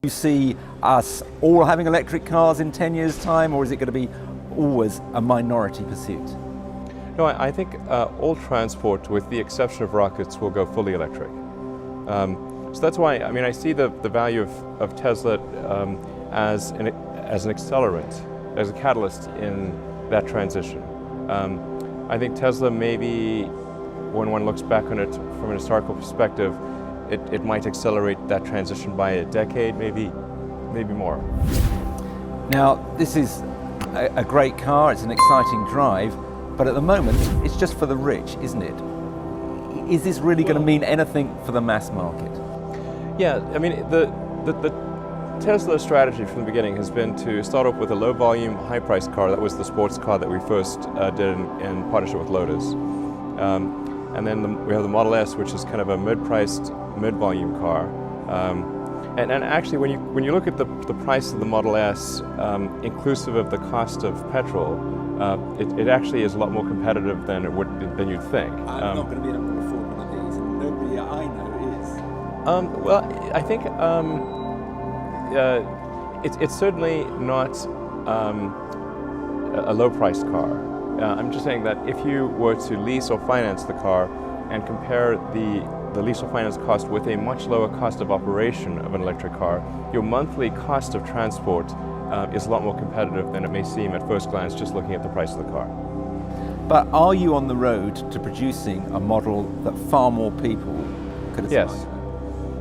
You see us all having electric cars in 10 years' time, or is it going to be always a minority pursuit? No, I think all transport, with the exception of rockets, will go fully electric. So that's why, I mean, I see the value of Tesla as an accelerant, as a catalyst in that transition. I think Tesla, maybe when one looks back on it from an historical perspective, it might accelerate that transition by a decade, maybe more. Now, this is a great car, it's an exciting drive, but at the moment, it's just for the rich, isn't it? Is this really going to mean anything for the mass market? Yeah, I mean, the Tesla strategy from the beginning has been to start off with a low volume, high priced car. That was the sports car that we first did in partnership with Lotus. And then we have the Model S, which is kind of a mid-priced, mid-volume car. And actually, when you look at the price of the Model S, inclusive of the cost of petrol, it actually is a lot more competitive than you'd think. I'm not going to be able to afford one of these, and nobody I know is. Well, I think it's certainly not a low-priced car. I'm just saying that if you were to lease or finance the car and compare the lease or finance cost with a much lower cost of operation of an electric car, your monthly cost of transport is a lot more competitive than it may seem at first glance just looking at the price of the car. But are you on the road to producing a model that far more people could aspire Yes.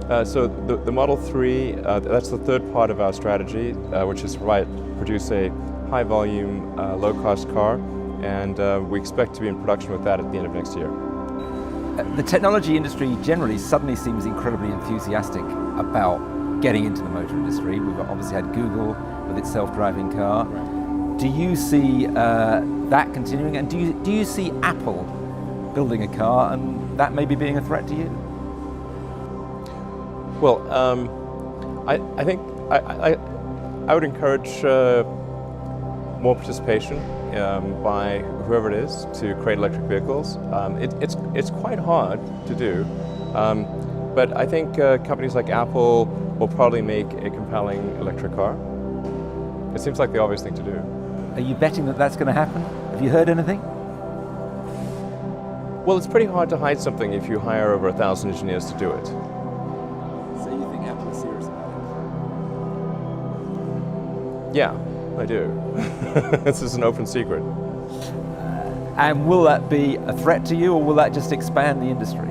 to? So the Model 3, that's the third part of our strategy, which is to produce a high-volume, low-cost car, and we expect to be in production with that at the end of next year. The technology industry generally suddenly seems incredibly enthusiastic about getting into the motor industry. We've obviously had Google with its self-driving car. Right. Do you see that continuing, and do you see Apple building a car and that maybe being a threat to you? Well, I think I would encourage more participation by whoever it is to create electric vehicles. It's quite hard to do, but I think companies like Apple will probably make a compelling electric car. It seems like the obvious thing to do. Are you betting that that's going to happen? Have you heard anything? Well, it's pretty hard to hide something if you hire over 1,000 engineers to do it. So you think Apple is serious about it? Yeah, I do. This is an open secret. And will that be a threat to you, or will that just expand the industry?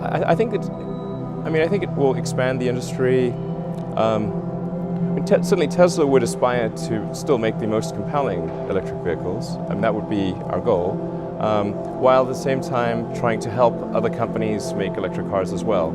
I think it will expand the industry. Certainly Tesla would aspire to still make the most compelling electric vehicles, and that would be our goal, while at the same time trying to help other companies make electric cars as well.